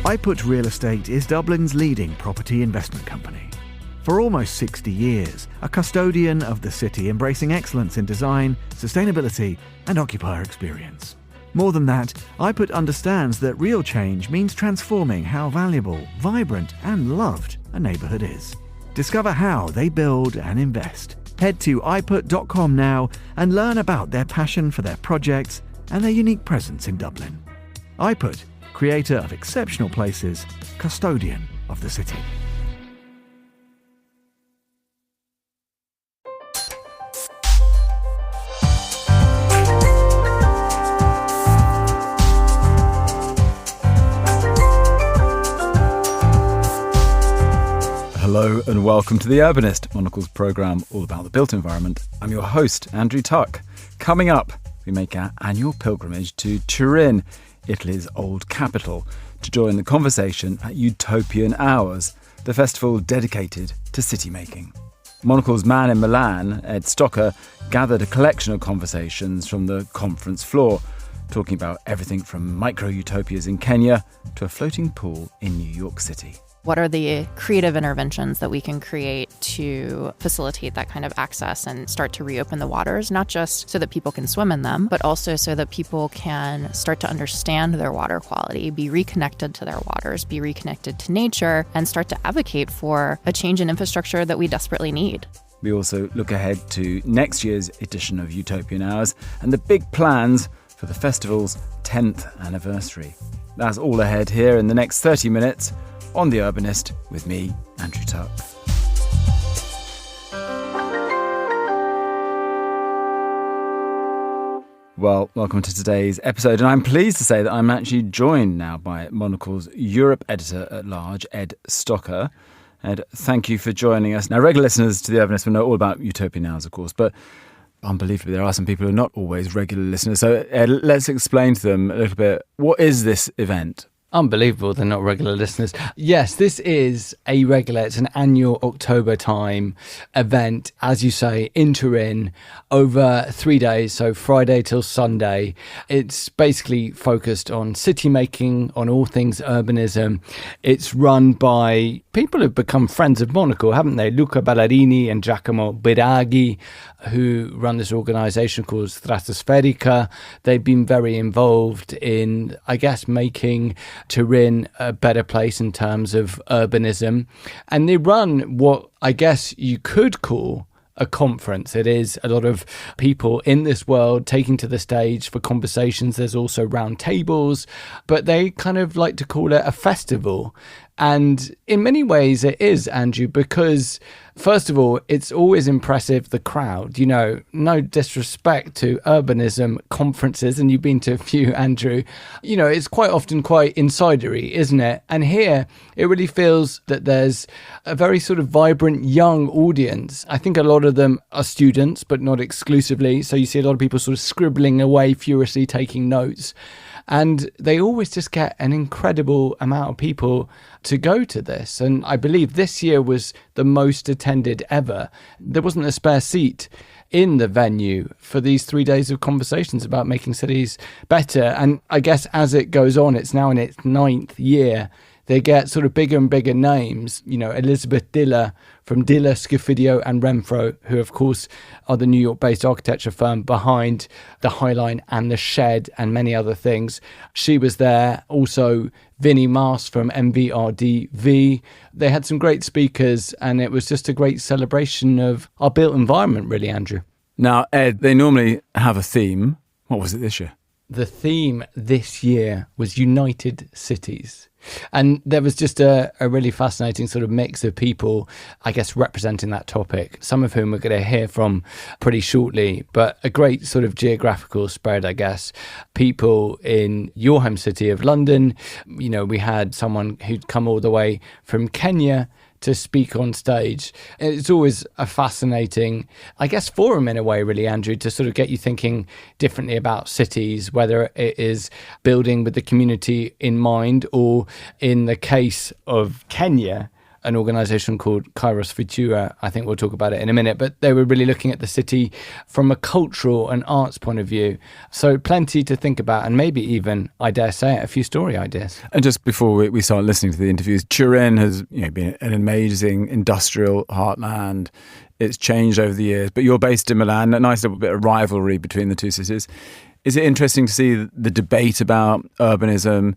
iPut Real Estate is Dublin's leading property investment company. For almost 60 years, a custodian of the city embracing excellence in design, sustainability and occupier experience. More than that, iPut understands that real change means transforming how valuable, vibrant and loved a neighbourhood is. Discover how they build and invest. Head to iput.com now and learn about their passion for their projects and their unique presence in Dublin. iPut, creator of exceptional places, custodian of the city. Hello and welcome to The Urbanist, Monocle's programme all about the built environment. I'm your host, Andrew Tuck. Coming up, we make our annual pilgrimage to Turin, Italy's old capital, to join the conversation at Utopian Hours, the festival dedicated to city making. Monocle's man in Milan, Ed Stocker, gathered a collection of conversations from the conference floor, talking about everything from micro-utopias in Kenya to a floating pool in New York City. What are the creative interventions that we can create to facilitate that kind of access and start to reopen the waters, not just so that people can swim in them, but also so that people can start to understand their water quality, be reconnected to their waters, be reconnected to nature, and start to advocate for a change in infrastructure that we desperately need. We also look ahead to next year's edition of Utopian Hours and the big plans for the festival's 10th anniversary. That's all ahead here in the next 30 minutes on The Urbanist with me, Andrew Tuck. Well, welcome to today's episode, and I'm pleased to say that I'm actually joined now by Monocle's Europe Editor-at-Large, Ed Stocker. Ed, thank you for joining us. Now, regular listeners to The Urbanist will know all about Utopian Hours, of course, but unbelievably, there are some people who are not always regular listeners. So, Ed, let's explain to them a little bit, what is this event? Unbelievable, they're not regular listeners. Yes, this is a regular, it's an annual October time event, as you say, in Turin, over 3 days, so Friday till Sunday. It's basically focused on city making, on all things urbanism. It's run by people who've become friends of Monocle, haven't they? Luca Ballarini and Giacomo Biraghi, who run this organisation called Stratosferica. They've been very involved in, I guess, making Turin a better place in terms of urbanism. And they run what I guess you could call a conference. It is a lot of people in this world taking to the stage for conversations. There's also round tables, but they kind of like to call it a festival. And in many ways it is, Andrew, because first of all, it's always impressive, the crowd, you know, no disrespect to urbanism conferences, and you've been to a few, Andrew, you know, it's quite often quite insidery, isn't it? And here it really feels that there's a very sort of vibrant young audience. I think a lot of them are students, but not exclusively. So you see a lot of people sort of scribbling away furiously, taking notes. And they always just get an incredible amount of people to go to this. And I believe this year was the most attended ever. There wasn't a spare seat in the venue for these 3 days of conversations about making cities better. And I guess as it goes on, it's now in its 9th year. They get sort of bigger and bigger names, you know, Elizabeth Diller from Diller, Scofidio and Renfro, who of course are the New York-based architecture firm behind the High Line and the Shed and many other things. She was there. Also, Vinnie Mars from MVRDV. They had some great speakers, and it was just a great celebration of our built environment, really, Andrew. Now, Ed, they normally have a theme. What was it this year? The theme this year was United Cities. And there was just a really fascinating sort of mix of people, I guess, representing that topic, some of whom we're going to hear from pretty shortly, but a great sort of geographical spread, I guess. People in your home city of London, you know, we had someone who'd come all the way from Kenya to speak on stage. It's always a fascinating, I guess, forum in a way, really, Andrew, to sort of get you thinking differently about cities, whether it is building with the community in mind, or in the case of Kenya, an organisation called Kairos Futura. I think we'll talk about it in a minute, but they were really looking at the city from a cultural and arts point of view. So plenty to think about, and maybe even, I dare say it, a few story ideas. And just before we start listening to the interviews, Turin has been an amazing industrial heartland. It's changed over the years, but you're based in Milan, a nice little bit of rivalry between the two cities. Is it interesting to see the debate about urbanism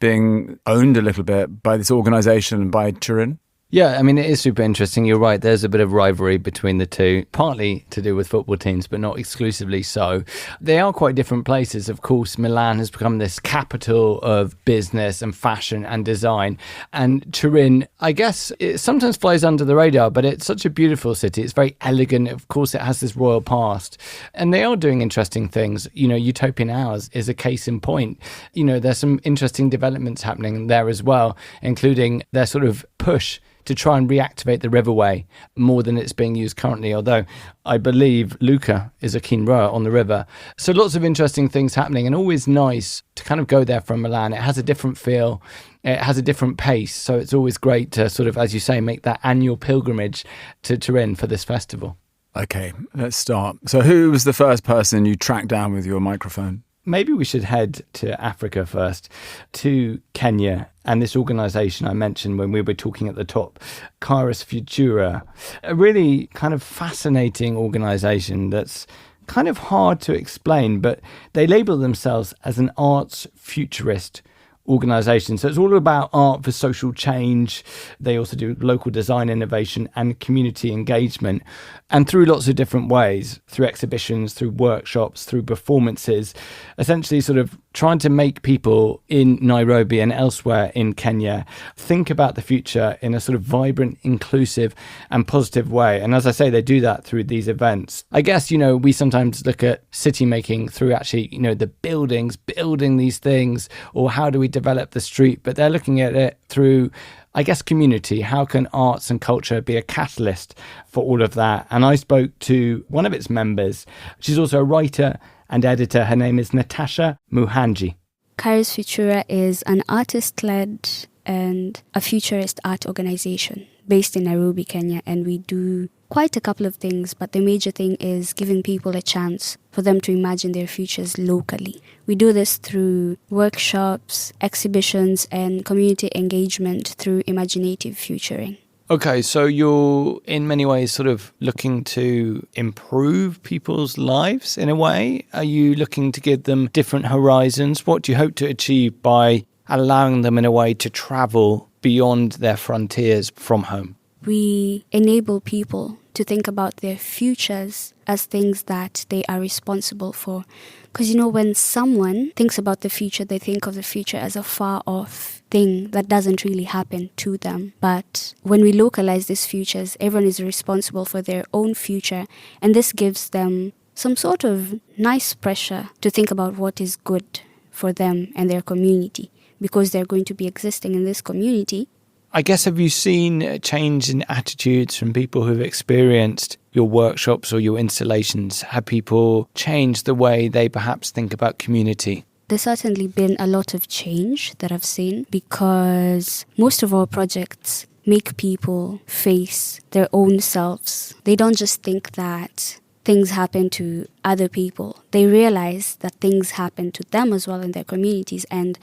being owned a little bit by this organisation and by Turin? Yeah, I mean, it is super interesting. You're right. There's a bit of rivalry between the two, partly to do with football teams, but not exclusively so. They are quite different places. Of course, Milan has become this capital of business and fashion and design. And Turin, I guess, it sometimes flies under the radar, but it's such a beautiful city. It's very elegant. Of course, it has this royal past. And they are doing interesting things. Utopian Hours is a case in point. There's some interesting developments happening there as well, including their sort of push to try and reactivate the riverway more than it's being used currently, although I believe Luca is a keen rower on the river. So lots of interesting things happening, and always nice to kind of go there from Milan. It has a different feel, it has a different pace, so it's always great to sort of, as you say, make that annual pilgrimage to Turin for this festival. Okay, let's start. So who was the first person you tracked down with your microphone? Maybe we should head to Africa first, to Kenya, and this organisation I mentioned when we were talking at the top, Kairos Futura, a really kind of fascinating organisation that's kind of hard to explain, but they label themselves as an arts futurist organisation. So it's all about art for social change. They also do local design innovation and community engagement, and through lots of different ways, through exhibitions, through workshops, through performances, essentially sort of trying to make people in Nairobi and elsewhere in Kenya think about the future in a sort of vibrant, inclusive and positive way. And as I say, they do that through these events. I guess, we sometimes look at city making through actually, the buildings, building these things, or how do we develop the street, but they're looking at it through, I guess, community. How can arts and culture be a catalyst for all of that? And I spoke to one of its members. She's also a writer and editor. Her name is Natasha Muhanji. Kairos Futura is an artist-led and a futurist art organization based in Nairobi, Kenya, and we do quite a couple of things, but the major thing is giving people a chance for them to imagine their futures locally. We do this through workshops, exhibitions, and community engagement through imaginative futuring. Okay, so you're in many ways sort of looking to improve people's lives in a way. Are you looking to give them different horizons? What do you hope to achieve by allowing them in a way to travel beyond their frontiers from home? We enable people to think about their futures as things that they are responsible for. Because, when someone thinks about the future, they think of the future as a far-off thing that doesn't really happen to them. But when we localize these futures, everyone is responsible for their own future, and this gives them some sort of nice pressure to think about what is good for them and their community, because they're going to be existing in this community. I guess, have you seen a change in attitudes from people who've experienced your workshops or your installations? Have people changed the way they perhaps think about community? There's certainly been a lot of change that I've seen, because most of our projects make people face their own selves. They don't just think that things happen to other people. They realize that things happen to them as well in their communities. And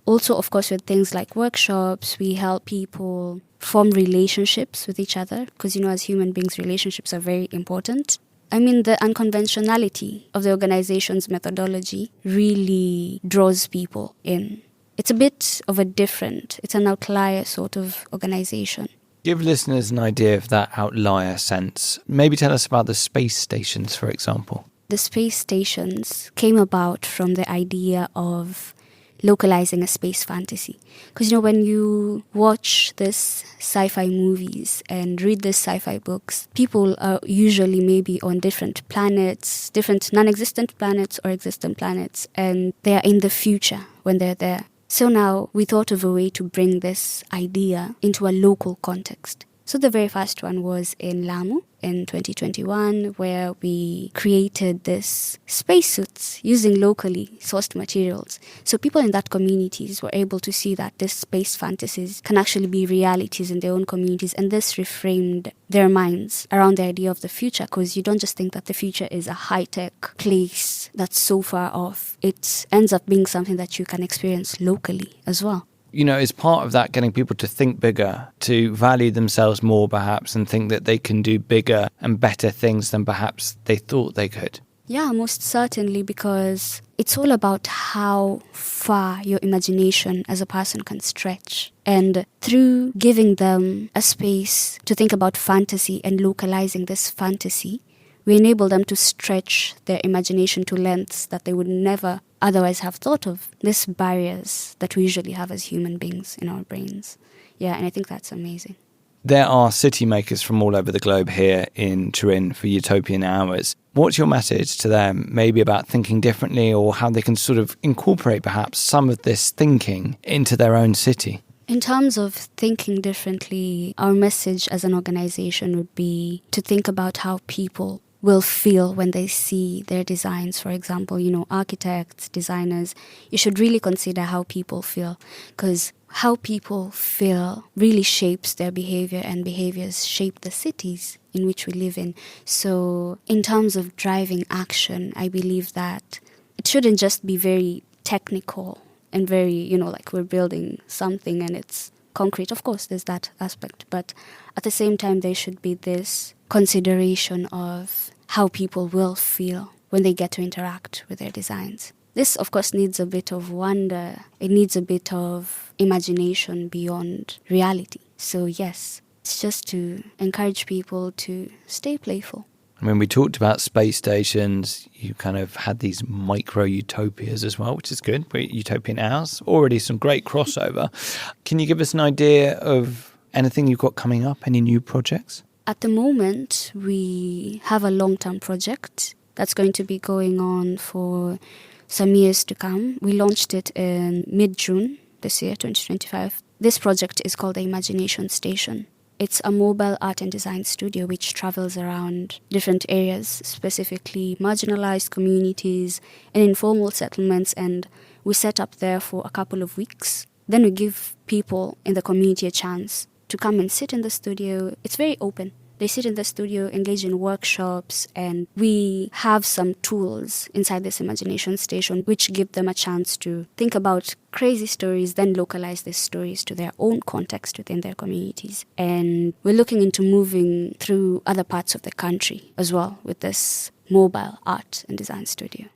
also, of course, with things like workshops, we help people form relationships with each other, because, as human beings, relationships are very important. I mean, the unconventionality of the organization's methodology really draws people in. It's a bit of it's an outlier sort of organization. Give listeners an idea of that outlier sense. Maybe tell us about the space stations, for example. The space stations came about from the idea of localizing a space fantasy. Because, when you watch this sci-fi movies and read these sci-fi books, people are usually maybe on different planets, different non-existent planets or existent planets, and they are in the future when they're there. So now we thought of a way to bring this idea into a local context. So the very first one was in Lamu in 2021, where we created this spacesuits using locally sourced materials. So people in that communities were able to see that this space fantasies can actually be realities in their own communities, and this reframed their minds around the idea of the future, because you don't just think that the future is a high-tech place that's so far off. It ends up being something that you can experience locally as well. You know, as part of that, getting people to think bigger, to value themselves more perhaps, and think that they can do bigger and better things than perhaps they thought they could. Yeah, most certainly, because it's all about how far your imagination as a person can stretch. And through giving them a space to think about fantasy and localizing this fantasy, we enable them to stretch their imagination to lengths that they would never otherwise have thought of. These barriers that we usually have as human beings in our brains. Yeah, and I think that's amazing. There are city makers from all over the globe here in Turin for Utopian Hours. What's your message to them, maybe about thinking differently, or how they can sort of incorporate perhaps some of this thinking into their own city? In terms of thinking differently, our message as an organization would be to think about how people will feel when they see their designs. For example, architects, designers, you should really consider how people feel, because how people feel really shapes their behavior, and behaviors shape the cities in which we live in. So in terms of driving action, I believe that it shouldn't just be very technical and very, like we're building something and it's concrete. Of course, there's that aspect. But at the same time, there should be this consideration of how people will feel when they get to interact with their designs. This, of course, needs a bit of wonder. It needs a bit of imagination beyond reality. So yes, it's just to encourage people to stay playful. When we talked about space stations, you kind of had these micro-utopias as well, which is good. Utopian Hours, already some great crossover. Can you give us an idea of anything you've got coming up, any new projects? At the moment, we have a long-term project that's going to be going on for some years to come. We launched it in mid-June this year, 2025. This project is called the Imagination Station. It's a mobile art and design studio which travels around different areas, specifically marginalized communities and informal settlements, and we set up there for a couple of weeks. Then we give people in the community a chance to come and sit in the studio. It's very open. They sit in the studio, engage in workshops, and we have some tools inside this imagination station which give them a chance to think about crazy stories, then localize these stories to their own context within their communities. And we're looking into moving through other parts of the country as well with this mobile art and design studio.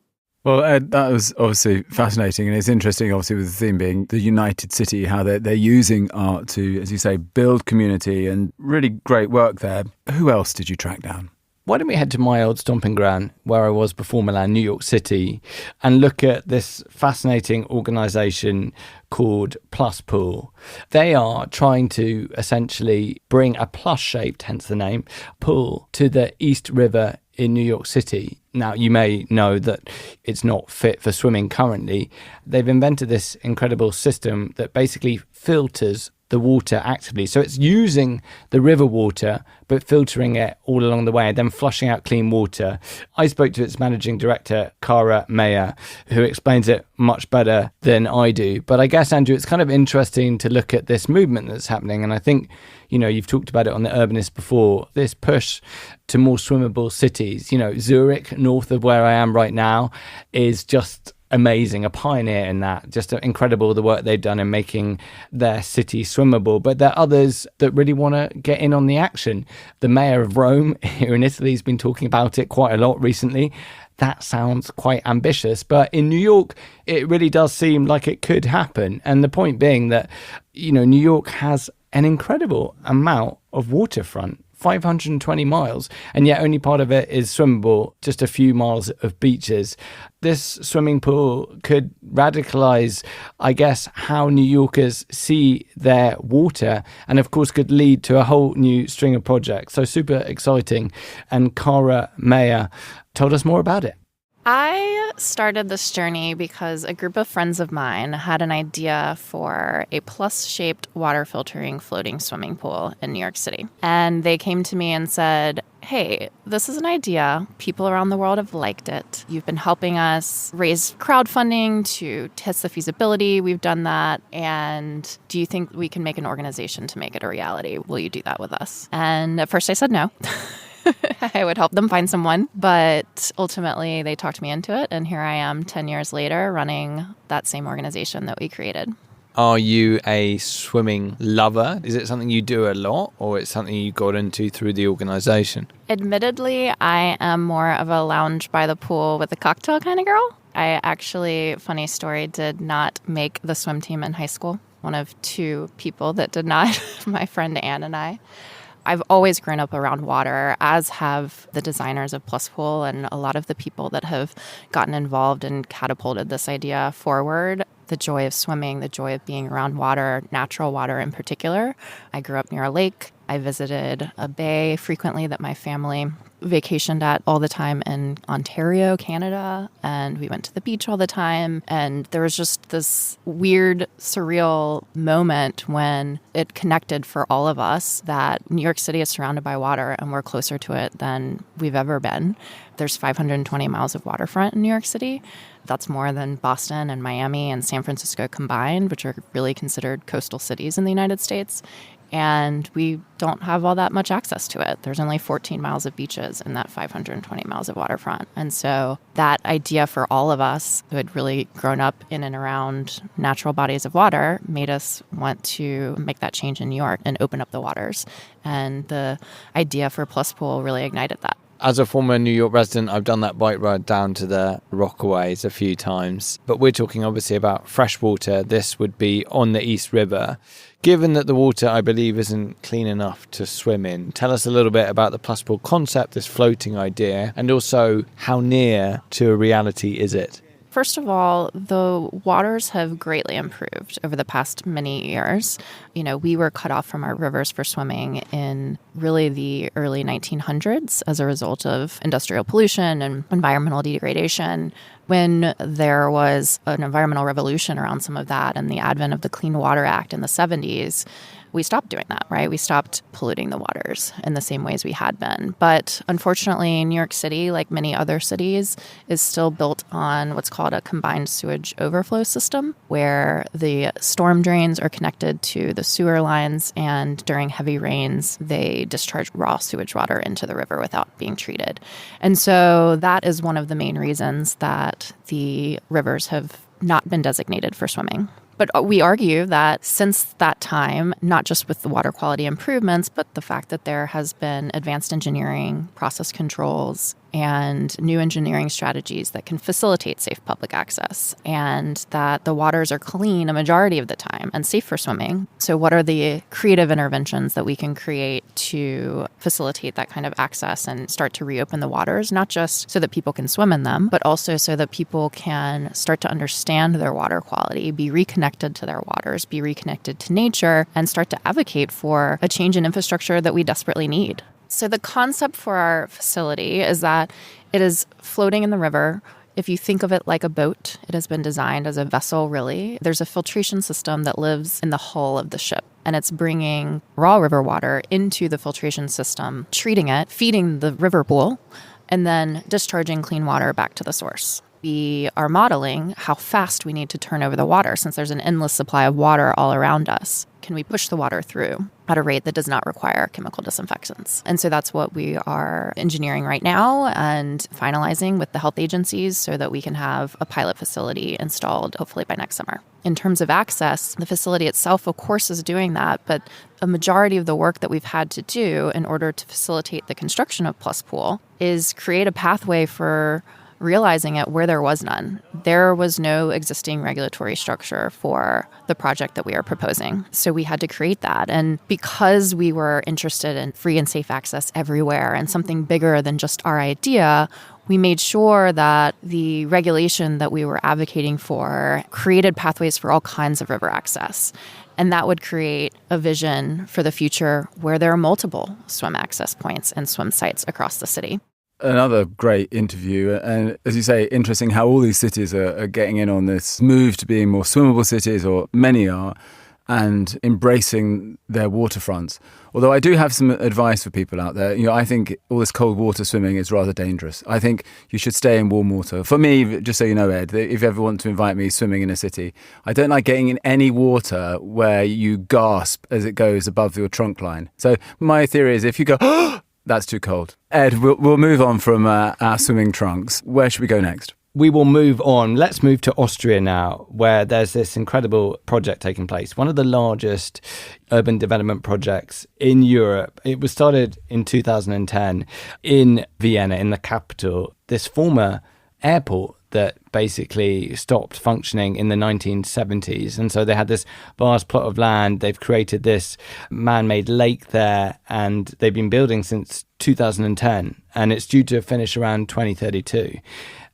Well, Ed, that was obviously fascinating, and it's interesting, obviously, with the theme being the United City, how they're using art to, as you say, build community, and really great work there. Who else did you track down? Why don't we head to my old stomping ground, where I was before Milan, New York City, and look at this fascinating organisation called Plus Pool. They are trying to essentially bring a plus-shaped, hence the name, pool to the East River in New York City. Now, you may know that it's not fit for swimming currently. They've invented this incredible system that basically filters the water actively. So it's using the river water, but filtering it all along the way and then flushing out clean water. I spoke to its managing director, Cara Meyer, who explains it much better than I do. But I guess, Andrew, it's kind of interesting to look at this movement that's happening. And I think, you've talked about it on The Urbanist before, this push to more swimmable cities. Zurich, north of where I am right now, is just amazing, a pioneer in that. Just incredible the work they've done in making their city swimmable. But there are others that really want to get in on the action. The mayor of Rome here in Italy has been talking about it quite a lot recently. That sounds quite ambitious, but in New York, it really does seem like it could happen. And the point being that, New York has an incredible amount of waterfront, 520 miles, and yet only part of it is swimmable, just a few miles of beaches. This swimming pool could radicalize, I guess, how New Yorkers see their water, and of course could lead to a whole new string of projects. So super exciting. And Cara Meyer told us more about it. I started this journey because a group of friends of mine had an idea for a plus-shaped water filtering floating swimming pool in New York City. And they came to me and said, hey, this is an idea. People around the world have liked it. You've been helping us raise crowdfunding to test the feasibility. We've done that. And do you think we can make an organization to make it a reality? Will you do that with us? And at first I said no. I would help them find someone. But ultimately, they talked me into it. And here I am 10 years later running that same organization that we created. Are you a swimming lover? Is it something you do a lot, or it's something you got into through the organization? Admittedly, I am more of a lounge by the pool with a cocktail kind of girl. I actually, funny story, did not make the swim team in high school. One of two people that did not, my friend Anne and I. I've always grown up around water, as have the designers of Plus Pool and a lot of the people that have gotten involved and catapulted this idea forward. The joy of swimming, the joy of being around water, natural water in particular. I grew up near a lake. I visited a bay frequently that my family vacationed at all the time in Ontario, Canada, and we went to the beach all the time. And there was just this weird, surreal moment when it connected for all of us that New York City is surrounded by water and we're closer to it than we've ever been. There's 520 miles of waterfront in New York City. That's more than Boston and Miami and San Francisco combined, which are really considered coastal cities in the United States. And we don't have all that much access to it. There's only 14 miles of beaches in that 520 miles of waterfront. And so that idea for all of us who had really grown up in and around natural bodies of water made us want to make that change in New York and open up the waters. And the idea for Plus Pool really ignited that. As a former New York resident, I've done that bike ride down to the Rockaways a few times. But we're talking obviously about fresh water. This would be on the East River. Given that the water, I believe, isn't clean enough to swim in, tell us a little bit about the Plus Pool concept, this floating idea, and also how near to a reality is it? First of all, the waters have greatly improved over the past many years. You know, we were cut off from our rivers for swimming in really the early 1900s as a result of industrial pollution and environmental degradation. When there was an environmental revolution around some of that and the advent of the Clean Water Act in the 70s, we stopped doing that, right? We stopped polluting the waters in the same ways we had been. But unfortunately, New York City, like many other cities, is still built on what's called a combined sewage overflow system, where the storm drains are connected to the sewer lines, and during heavy rains, they discharge raw sewage water into the river without being treated. And so that is one of the main reasons that the rivers have not been designated for swimming. But we argue that since that time, not just with the water quality improvements, but the fact that there has been advanced engineering, process controls, and new engineering strategies that can facilitate safe public access, and that the waters are clean a majority of the time and safe for swimming. So what are the creative interventions that we can create to facilitate that kind of access and start to reopen the waters, not just so that people can swim in them, but also so that people can start to understand their water quality, be reconnected to their waters, be reconnected to nature, and start to advocate for a change in infrastructure that we desperately need. So the concept for our facility is that it is floating in the river. If you think of it like a boat, it has been designed as a vessel, really. There's a filtration system that lives in the hull of the ship, and it's bringing raw river water into the filtration system, treating it, feeding the river pool, and then discharging clean water back to the source. We are modeling how fast we need to turn over the water, since there's an endless supply of water all around us. Can we push the water through at a rate that does not require chemical disinfectants? And so that's what we are engineering right now and finalizing with the health agencies so that we can have a pilot facility installed hopefully by next summer. In terms of access, the facility itself, of course, is doing that, but a majority of the work that we've had to do in order to facilitate the construction of Plus Pool is create a pathway for realizing it where there was none. There was no existing regulatory structure for the project that we are proposing. So we had to create that. And because we were interested in free and safe access everywhere and something bigger than just our idea, we made sure that the regulation that we were advocating for created pathways for all kinds of river access. And that would create a vision for the future where there are multiple swim access points and swim sites across the city. Another great interview, and as you say, interesting how all these cities are getting in on this move to being more swimmable cities, or many are, and embracing their waterfronts. Although I do have some advice for people out there. I think all this cold water swimming is rather dangerous. I think you should stay in warm water. For me, just so you know, Ed, if you ever want to invite me swimming in a city, I don't like getting in any water where you gasp as it goes above your trunk line. So my theory is if you go, oh, that's too cold. Ed, we'll move on from our swimming trunks. Where should we go next? We will move on. Let's move to Austria now, where there's this incredible project taking place. One of the largest urban development projects in Europe. It was started in 2010 in Vienna, in the capital. This former airport that basically stopped functioning in the 1970s. And so they had this vast plot of land. They've created this man-made lake there, and they've been building since 2010. And it's due to finish around 2032.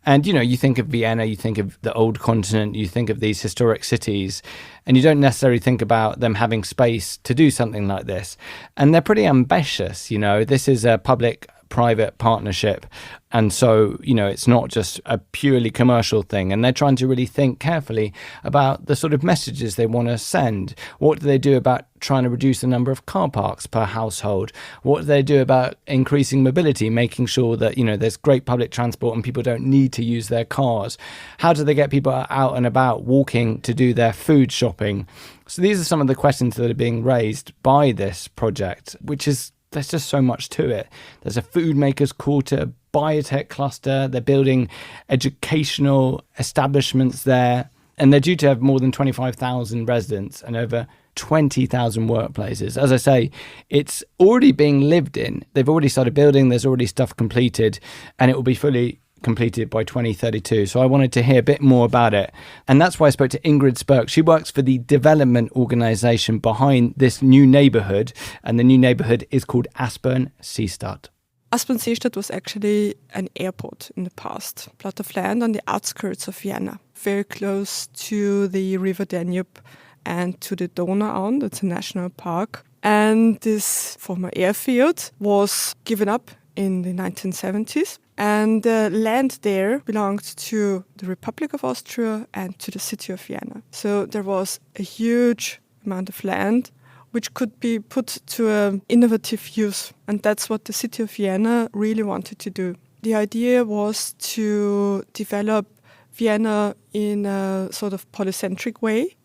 And, you think of Vienna, you think of the old continent, you think of these historic cities, and you don't necessarily think about them having space to do something like this. And they're pretty ambitious, This is a public-private partnership. And so, it's not just a purely commercial thing. And they're trying to really think carefully about the sort of messages they want to send. What do they do about trying to reduce the number of car parks per household? What do they do about increasing mobility, making sure that, there's great public transport and people don't need to use their cars? How do they get people out and about walking to do their food shopping? So these are some of the questions that are being raised by this project, there's just so much to it. There's a food makers quarter, biotech cluster. They're building educational establishments there. And they're due to have more than 25,000 residents and over 20,000 workplaces. As I say, it's already being lived in. They've already started building. There's already stuff completed. And it will be fully completed by 2032. So I wanted to hear a bit more about it. And that's why I spoke to Ingrid Spurk. She works for the development organisation behind this new neighbourhood. And the new neighbourhood is called Aspern-Seestadt. Aspern-Seestadt was actually an airport in the past. A plot of land on the outskirts of Vienna, very close to the river Danube and to the Donau. That's a national park. And this former airfield was given up in the 1970s. And the land there belonged to the Republic of Austria and to the city of Vienna. So there was a huge amount of land which could be put to an innovative use. And that's what the city of Vienna really wanted to do. The idea was to develop Vienna in a sort of polycentric way.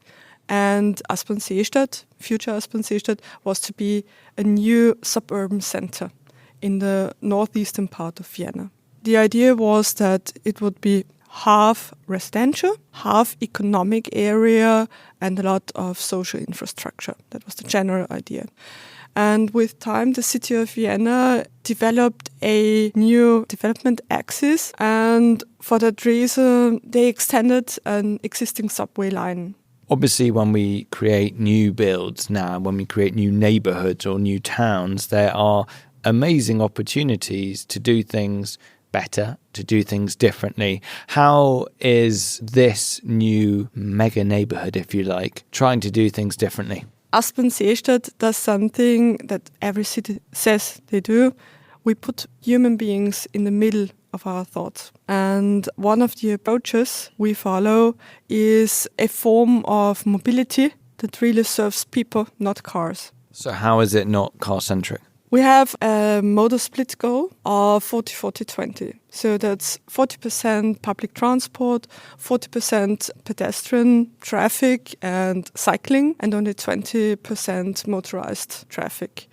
And Aspern-Seestadt, future Aspern-Seestadt, was to be a new suburban center in the northeastern part of Vienna. The idea was that it would be half residential, half economic area, and a lot of social infrastructure. That was the general idea. And with time, the city of Vienna developed a new development axis, and for that reason, they extended an existing subway line. Obviously, when we create new builds now, when we create new neighbourhoods or new towns, there are amazing opportunities to do things better, to do things differently. How is this new mega neighbourhood, if you like, trying to do things differently? Aspern-Seestadt does something that every city says they do. We put human beings in the middle of our thoughts. And one of the approaches we follow is a form of mobility that really serves people, not cars. So how is it not car-centric? We have a modal split goal of 40-40-20. So that's 40% public transport, 40% pedestrian traffic and cycling, and only 20% motorized traffic.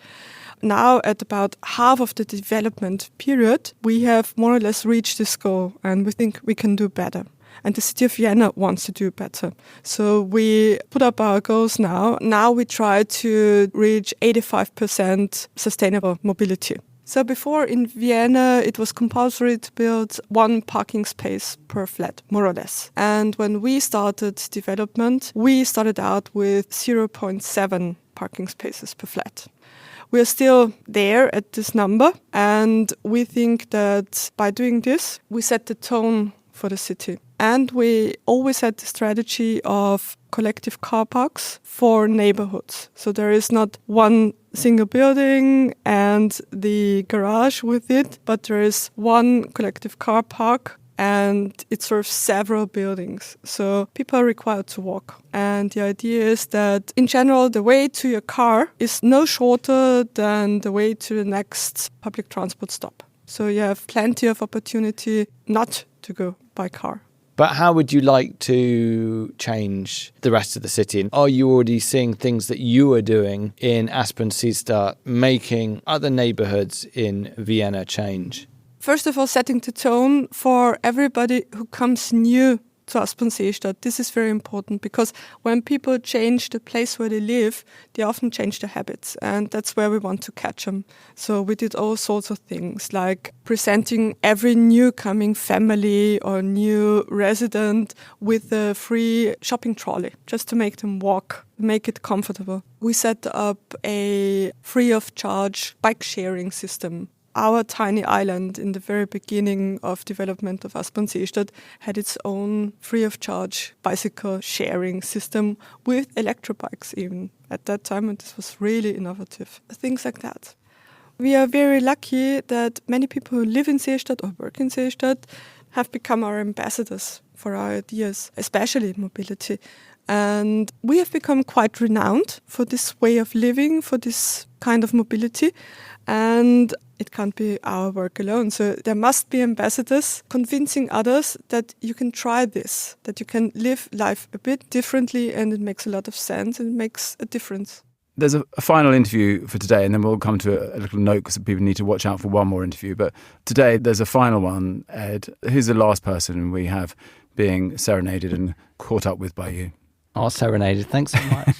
Now, at about half of the development period, we have more or less reached this goal, and we think we can do better. And the city of Vienna wants to do better. So we put up our goals now. Now we try to reach 85% sustainable mobility. So before in Vienna, it was compulsory to build one parking space per flat, more or less. And when we started development, we started out with 0.7 parking spaces per flat. We are still there at this number, and we think that by doing this, we set the tone for the city. And we always had the strategy of collective car parks for neighborhoods. So there is not one single building and the garage with it, but there is one collective car park and it serves several buildings. So people are required to walk. And the idea is that in general, the way to your car is no shorter than the way to the next public transport stop. So you have plenty of opportunity not to go by car. But how would you like to change the rest of the city? And are you already seeing things that you are doing in Aspern-Seestadt making other neighbourhoods in Vienna change? First of all, setting the tone for everybody who comes new to Aspern-Seestadt. This is very important because when people change the place where they live, they often change their habits, and that's where we want to catch them. So we did all sorts of things like presenting every new coming family or new resident with a free shopping trolley just to make them walk, make it comfortable. We set up a free of charge bike sharing system. Our tiny island in the very beginning of development of Aspern-Seestadt had its own free-of-charge bicycle sharing system with electrobikes even at that time, and this was really innovative. Things like that. We are very lucky that many people who live in Seestadt or work in Seestadt have become our ambassadors for our ideas, especially mobility. And we have become quite renowned for this way of living, for this kind of mobility. And it can't be our work alone. So there must be ambassadors convincing others that you can try this, that you can live life a bit differently, and it makes a lot of sense and it makes a difference. There's a final interview for today, and then we'll come to a little note because people need to watch out for one more interview. But today there's a final one, Ed. Who's the last person we have being serenaded and caught up with by you? Oh, serenaded. Thanks so much.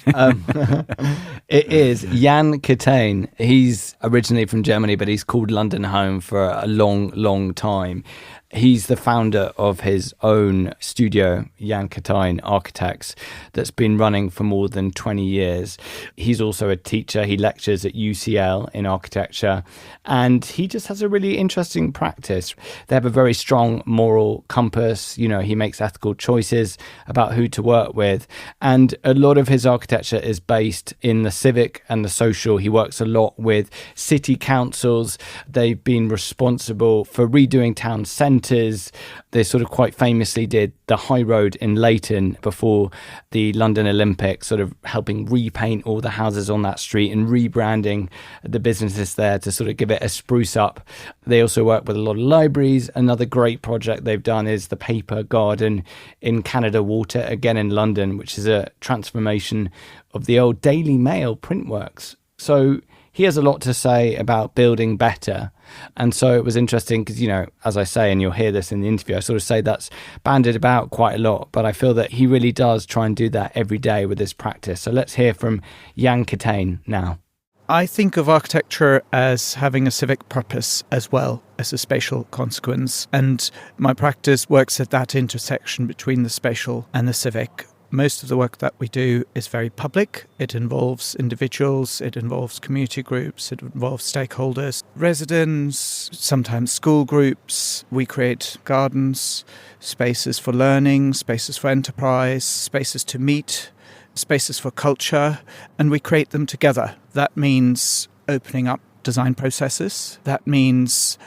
It is Jan Catane. He's originally from Germany, but he's called London home for a long, long time. He's the founder of his own studio, Jan Catane Architects, that's been running for more than 20 years. He's also a teacher. He lectures at UCL in architecture, and he just has a really interesting practice. They have a very strong moral compass. You know, he makes ethical choices about who to work with. And a lot of his architecture is based in the civic and the social. He works a lot with city councils. They've been responsible for redoing town centres. They sort of quite famously did the High Road in Leighton before the London Olympics, sort of helping repaint all the houses on that street and rebranding the businesses there to sort of give it a spruce up. They also work with a lot of libraries. Another great project they've done is the Paper Garden in Canada Water, again in London, which is a transformation of the old Daily Mail printworks. So he has a lot to say about building better. And so it was interesting because, you know, as I say, and you'll hear this in the interview, I sort of say that's bandied about quite a lot, but I feel that he really does try and do that every day with his practice. So let's hear from Jan Catane now. I think of architecture as having a civic purpose as well as a spatial consequence. And my practice works at that intersection between the spatial and the civic. Most of the work that we do is very public. It involves individuals, it involves community groups, it involves stakeholders, residents, sometimes school groups. We create gardens, spaces for learning, spaces for enterprise, spaces to meet, spaces for culture, and we create them together. That means opening up design processes. That means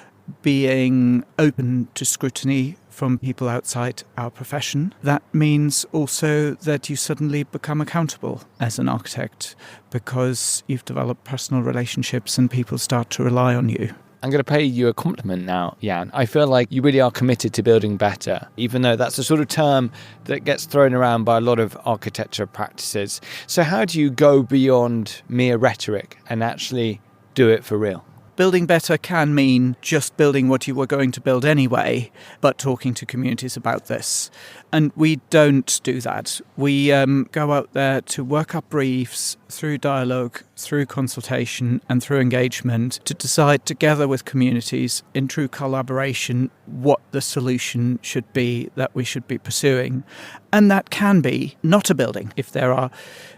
being open to scrutiny from people outside our profession. That means also that you suddenly become accountable as an architect because you've developed personal relationships and people start to rely on you. I'm going to pay you a compliment now, Jan. I feel like you really are committed to building better, even though that's a sort of term that gets thrown around by a lot of architecture practices. So how do you go beyond mere rhetoric and actually do it for real? Building better can mean just building what you were going to build anyway, but talking to communities about this. And we don't do that. We go out there to work up briefs through dialogue, through consultation and through engagement to decide together with communities in true collaboration what the solution should be that we should be pursuing. And that can be not a building. If there are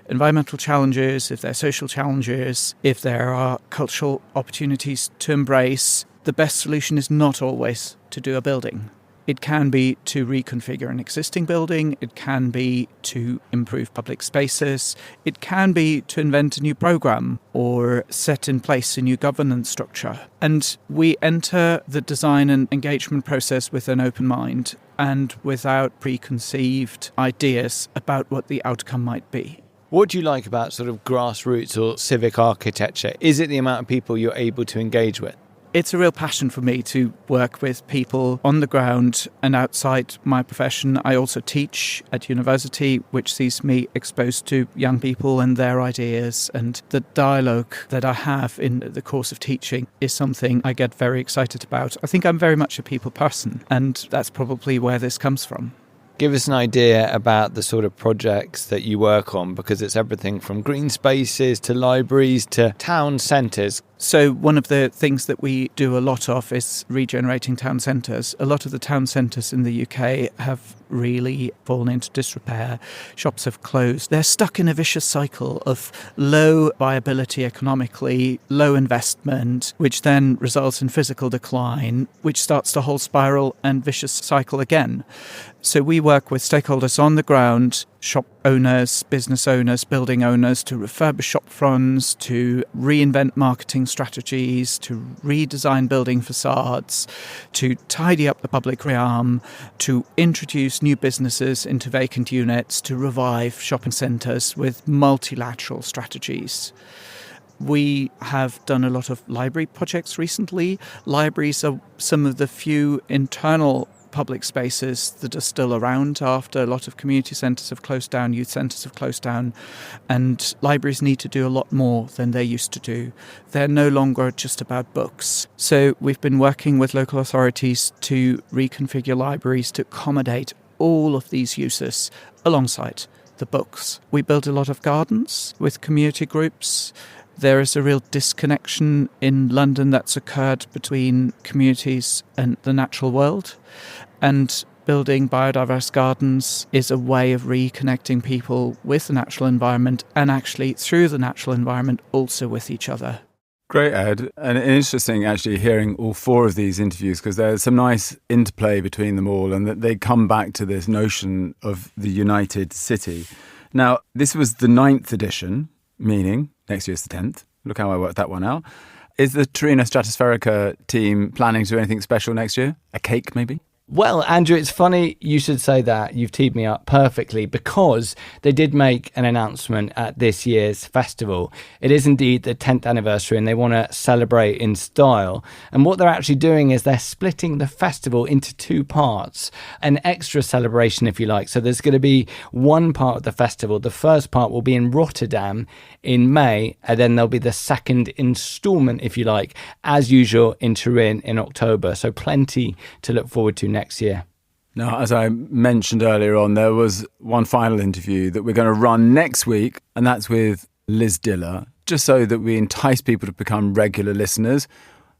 environmental challenges, if there are social challenges, if there are cultural opportunities to embrace, the best solution is not always to do a building. It can be to reconfigure an existing building. It can be to improve public spaces. It can be to invent a new program or set in place a new governance structure. And we enter the design and engagement process with an open mind and without preconceived ideas about what the outcome might be. What do you like about sort of grassroots or civic architecture? Is it the amount of people you're able to engage with? It's a real passion for me to work with people on the ground and outside my profession. I also teach at university, which sees me exposed to young people and their ideas. And the dialogue that I have in the course of teaching is something I get very excited about. I think I'm very much a people person, and that's probably where this comes from. Give us an idea about the sort of projects that you work on, because it's everything from green spaces to libraries to town centres. So one of the things that we do a lot of is regenerating town centres. A lot of the town centres in the UK have really fallen into disrepair. Shops have closed. They're stuck in a vicious cycle of low viability economically, low investment, which then results in physical decline, which starts the whole spiral and vicious cycle again. So we work with stakeholders on the ground, shop owners, business owners, building owners, to refurbish shop fronts, to reinvent marketing strategies, to redesign building facades, to tidy up the public realm, to introduce new businesses into vacant units, to revive shopping centres with multilateral strategies. We have done a lot of library projects recently. Libraries are some of the few internal public spaces that are still around after a lot of community centres have closed down, youth centres have closed down, and libraries need to do a lot more than they used to do. They're no longer just about books. So we've been working with local authorities to reconfigure libraries to accommodate all of these uses alongside the books. We build a lot of gardens with community groups. There is a real disconnection in London that's occurred between communities and the natural world. And building biodiverse gardens is a way of reconnecting people with the natural environment and actually through the natural environment also with each other. Great, Ed. And interesting actually hearing all four of these interviews, because there's some nice interplay between them all and that they come back to this notion of the united city. Now, this was the 9th edition, meaning next year's the 10th. Look how I worked that one out. Is the Turin Stratospherica team planning to do anything special next year? A cake, maybe? Well, Andrew, it's funny you should say that. You've teed me up perfectly, because they did make an announcement at this year's festival. It is indeed the 10th anniversary and they want to celebrate in style. And what they're actually doing is they're splitting the festival into 2 parts, an extra celebration, if you like. So there's going to be one part of the festival. The first part will be in Rotterdam in May, and then there'll be the second instalment, if you like, as usual in Turin in October. So plenty to look forward to next year. Now, as I mentioned earlier on, there was one final interview that we're going to run next week, and that's with Liz Diller, just so that we entice people to become regular listeners.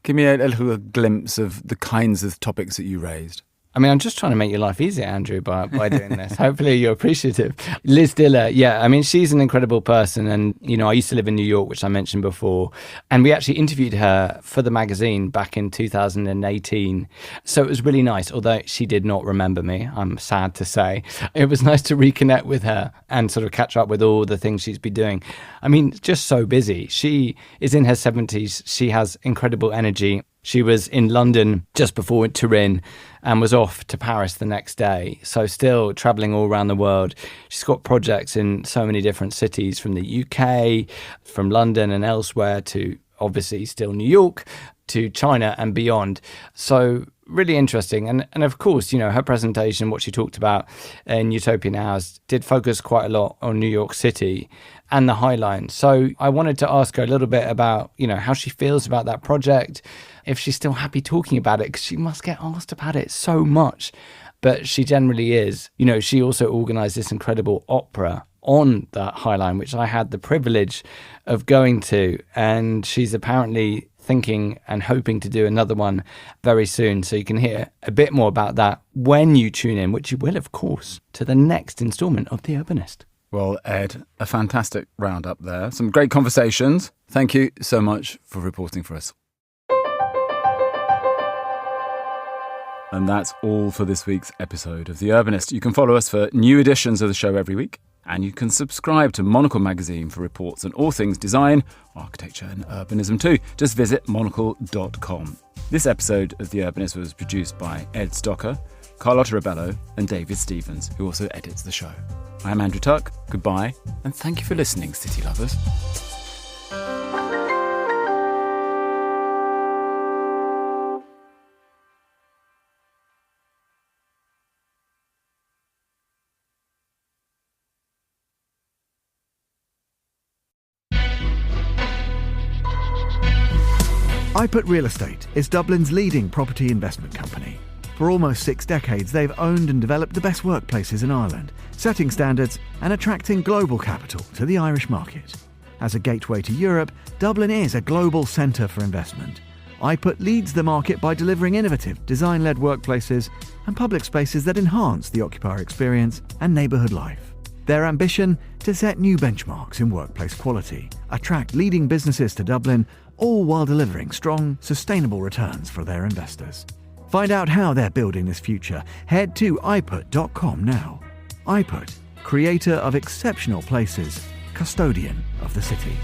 Give me a little glimpse of the kinds of topics that you raised. I mean, I'm just trying to make your life easier, Andrew, by doing this. Hopefully you're appreciative. Liz Diller, yeah, I mean, she's an incredible person. And, you know, I used to live in New York, which I mentioned before. And we actually interviewed her for the magazine back in 2018. So it was really nice, although she did not remember me, I'm sad to say. It was nice to reconnect with her and sort of catch up with all the things she's been doing. I mean, just so busy. She is in her 70s. She has incredible energy. She was in London just before Turin and was off to Paris the next day. So still travelling all around the world. She's got projects in so many different cities, from the UK, from London and elsewhere, to obviously still New York, to China and beyond. So really interesting. And of course, you know, her presentation, what she talked about in Utopian Hours, did focus quite a lot on New York City and the High Line. So I wanted to ask her a little bit about, you know, how she feels about that project, if she's still happy talking about it, because she must get asked about it so much. But she generally is. You know, she also organised this incredible opera on that High Line, which I had the privilege of going to. And she's apparently thinking and hoping to do another one very soon. So you can hear a bit more about that when you tune in, which you will, of course, to the next instalment of The Urbanist. Well, Ed, a fantastic roundup there. Some great conversations. Thank you so much for reporting for us. And that's all for this week's episode of The Urbanist. You can follow us for new editions of the show every week, and you can subscribe to Monocle magazine for reports on all things design, architecture and urbanism too. Just visit monocle.com. This episode of The Urbanist was produced by Ed Stocker, Carlotta Rebello and David Stevens, who also edits the show. I'm Andrew Tuck. Goodbye, and thank you for listening, city lovers. iPut Real Estate is Dublin's leading property investment company. For almost 6 decades, they've owned and developed the best workplaces in Ireland, setting standards and attracting global capital to the Irish market. As a gateway to Europe, Dublin is a global centre for investment. iPut leads the market by delivering innovative, design-led workplaces and public spaces that enhance the occupier experience and neighbourhood life. Their ambition? To set new benchmarks in workplace quality, attract leading businesses to Dublin, all while delivering strong, sustainable returns for their investors. Find out how they're building this future. Head to iput.com now. iPut, creator of exceptional places, custodian of the city.